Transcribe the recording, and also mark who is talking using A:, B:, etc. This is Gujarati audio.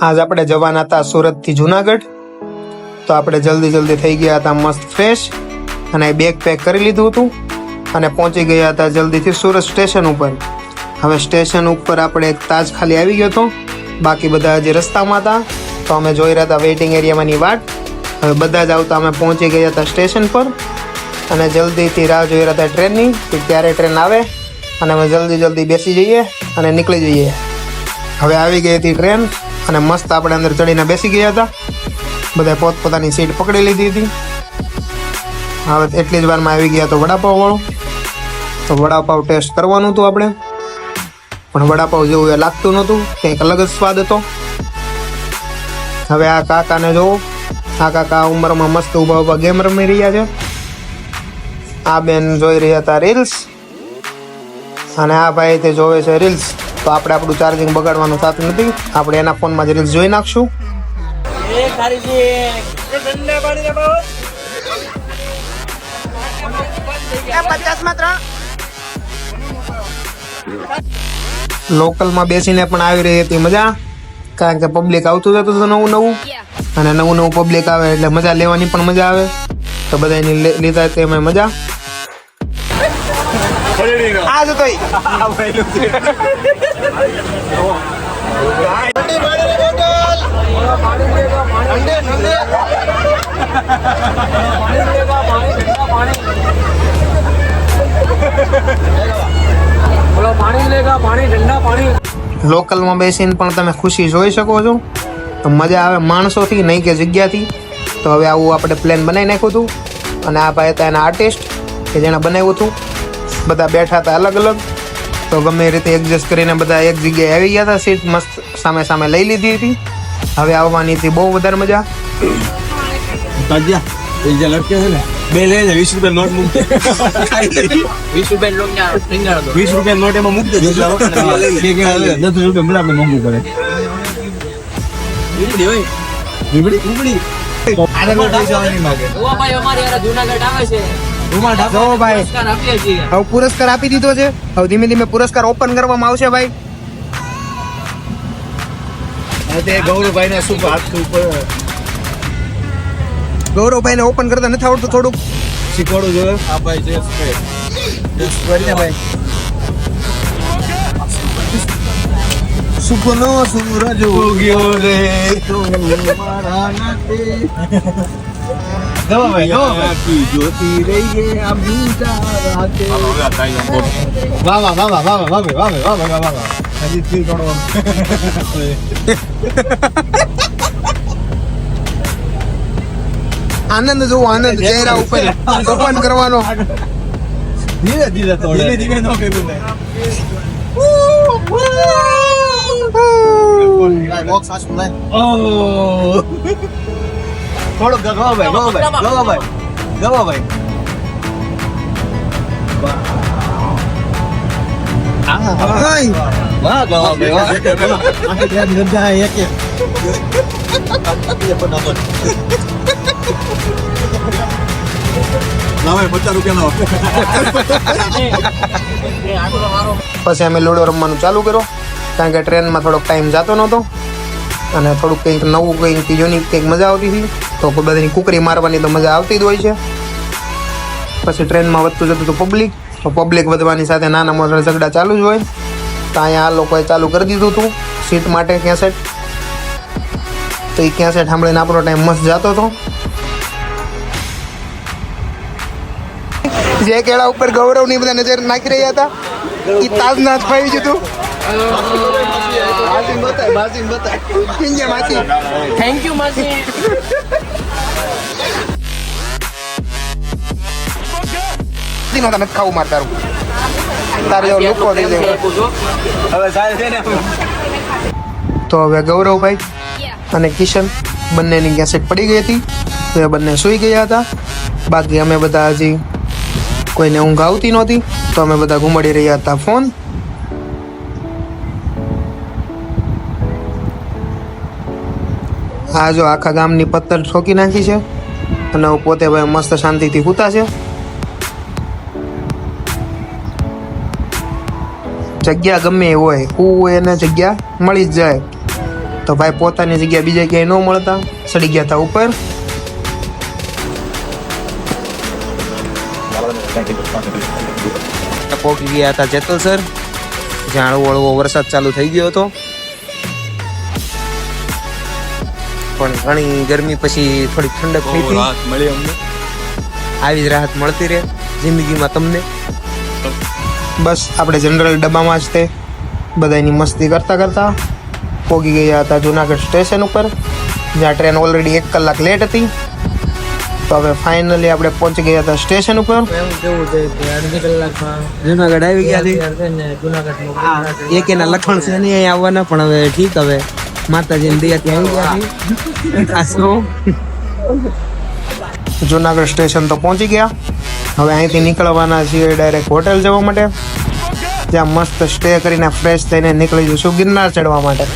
A: આજ આપણે જવાના હતા સુરતથી જુનાગઢ, તો આપણે જલ્દી થઈ ગયા હતા મસ્ત ફ્રેશ અને બેગ પેક કરી લીધું હતું અને પહોંચી ગયા હતા જલ્દીથી સુરત સ્ટેશન ઉપર. હવે સ્ટેશન ઉપર આપણે એક તાજ ખાલી આવી ગયો હતો, બાકી બધા હજી રસ્તામાં હતા, તો અમે જોઈ રહ્યા હતા વેઇટિંગ એરિયામાંની વાટ. હવે બધા જ આવતા અમે પહોંચી ગયા હતા સ્ટેશન પર અને જલ્દીથી રાહ જોઈ રહ્યા હતા ટ્રેનની કે ક્યારે ટ્રેન આવે અને અમે જલ્દી બેસી જઈએ અને નીકળી જઈએ. હવે આવી ગઈ હતી ટ્રેન અને મસ્ત આપણે અંદર ચડીને બેસી ગયા હતા. બધા પોતપોતાની સીટ પકડી લીધી હતી. હવે એટલી જ વારમાં આવી ગયા તો વડાપાવ વાળો, તો વડાપાવ ટેસ્ટ કરવાનું હતું આપણે, પણ વડાપાવ જેવું એ લાગતું નહોતું, કંઈક અલગ જ સ્વાદ હતો. હવે આ કાકાને જોવો, આ કાકા ઉંમરમાં મસ્ત ઊભા ગેમ રમી રહ્યા છે. આ બેન જોઈ રહ્યા હતા રીલ્સ અને આ ભાઈ તે જોવે છે રીલ્સ. તો આપણે આપણું ચાર્જિંગ બગાડવાનું થતું નથી, આપણે એના ફોનમાં જ રીલ્સ જોઈ નાખશું. લોકલમાં બેસીને પણ આવી રહી હતી મજા, કારણ કે પબ્લિક આવતું જતું હતું નવું અને નવું પબ્લિક આવે એટલે મજા લેવાની પણ મજા આવે. તો બધાની લીધા તેમાં મજા. આ જ લોકલમાં બેસીને પણ તમે ખુશી જોઈ શકો છો, તો મજા આવે માણસોથી, નહીં કે જગ્યાથી. તો હવે આવું આપણે પ્લાન બનાવી નાખ્યું હતું અને આ ભાઈ હતા એના આર્ટિસ્ટ કે જેણે બનાવ્યું હતું. બધા બેઠા હતા અલગ અલગ, તો ગમે એ રીતે એડજસ્ટ કરીને બધા એક જગ્યાએ આવી ગયા હતા. સીટ મસ્ત સામે લઈ લીધી હતી. હવે આવવાની હતી બહુ વધારે મજા.
B: બે લે 20 રૂપિયા નોટ મૂકતે 20 રૂપિયા નોટ એમાં મૂકતે 10 રૂપિયા આપણે મોંઘું પડે.
A: પુરસ્કાર આપી દીધો છે. હવે ધીમે પુરસ્કાર ઓપન કરવામાં આવશે ભાઈ.
B: ગૌરવભાઈ ને શું હાથ ઉપર
A: ગૌરવભાઈ ને ઓપન કરતા નથી આવડતું, થોડુંક
B: શીખવાડું જોઈએ. હા ભાઈ ભાઈ સુપનો સૂરજ ઉગ્યો રે મારા નાતે ગવાભાઈ જ્યોતિ રહીએ આમ રાતે. વાહ હજી ફીલ કરવાનું.
A: આનંદ જોવો, આનંદ ચહેરા ઉપર ઓપન કરવાનો.
B: ધીરે નો કીધું ને. થોડુંક ગવાભાઈ વાહ ગવાભાઈ
A: પછી અમે લૂડો રમવાનું ચાલુ કર્યો, કારણ કે ટ્રેનમાં થોડોક ટાઈમ જતો નહોતો અને થોડુંક કંઈક નવું કંઈક યુનિક કંઈક મજા આવતી હતી. તો બધાની કુકરી મારવાની તો મજા આવતી જ હોય છે. પછી ટ્રેનમાં વધતું જતું હતું પબ્લિક, તો પબ્લિક વધવાની સાથે નાના મોટા ઝઘડા ચાલુ જ હોય. તો અહીંયા આ લોકોએ ચાલુ કરી દીધું હતું સીટ માટે કેસેટ. તો એ કેસેટ સાંભળીને આપણો ટાઈમ મસ્ત જતો હતો. જે કેળા ઉપર ગૌરવની બધા નજર નાખી રહ્યા હતા એ તાજના જ ફાવી જતું.
C: થેન્ક યુ માસી.
A: નથી ખાવું માર તારું, તારે જેવો લુકો થઈ જાય. તો હવે ગૌરવભાઈ અને કિશન બંનેની કેસેટ પડી ગઈ હતી, તો એ બંને સૂઈ ગયા હતા. બાકી અમે બધા હજી કોઈને ઊંઘ આવતી નહોતી, તો અમે બધા ઘુમાડી રહ્યા હતા ફોન. આ જો આખા ગામની પત્તર ઠોકી નાખી છે અને પોતે ભાઈ મસ્ત શાંતિથી સૂતા છે. જગ્યા ગમે એ હોય, કૂવું એને જગ્યા મળી જ જાય. તો ભાઈ પોતાની જગ્યા બીજે ક્યાંય ન મળતા ચડી ગયા હતા ઉપર. પહોંચી ગયા હતા જેતલસર, જ્યાં હળવો હળવો વરસાદ ચાલુ થઈ ગયો હતો. પણ ઘણી ગરમી પછી થોડી ઠંડક થઈ હતી.
B: રાહત મળી અમને.
A: આવી જ રાહત મળતી રહે જિંદગીમાં તમને. બસ આપણે જનરલ ડબ્બામાં જ તે બધાની મસ્તી કરતા કરતા પહોંચી ગયા હતા જુનાગઢ સ્ટેશન ઉપર, જ્યાં ટ્રેન ઓલરેડી 1 કલાક લેટ હતી. તો હવે ફાઇનલી આપણે પહોંચી ગયા હતા સ્ટેશન ઉપર.
C: એવું કેવું છે કે અડધી કલાકમાં
A: જુનાગઢ આવી ગયા છે.
C: જુનાગઢ
A: એક એના લખણ છે નહીં અહીં આવવાના, પણ હવે ઠીક, હવે માતાજીની દયાથી આવી ગયા છે. આ શું? જુનાગઢ સ્ટેશન તો પહોંચી ગયા. હવે અહીંથી નીકળવાના છીએ ડાયરેક્ટ હોટેલ જવા માટે, જ્યાં મસ્ત સ્ટે કરીને ફ્રેશ થઈને નીકળી જઈશું ગિરનાર ચડવા માટે.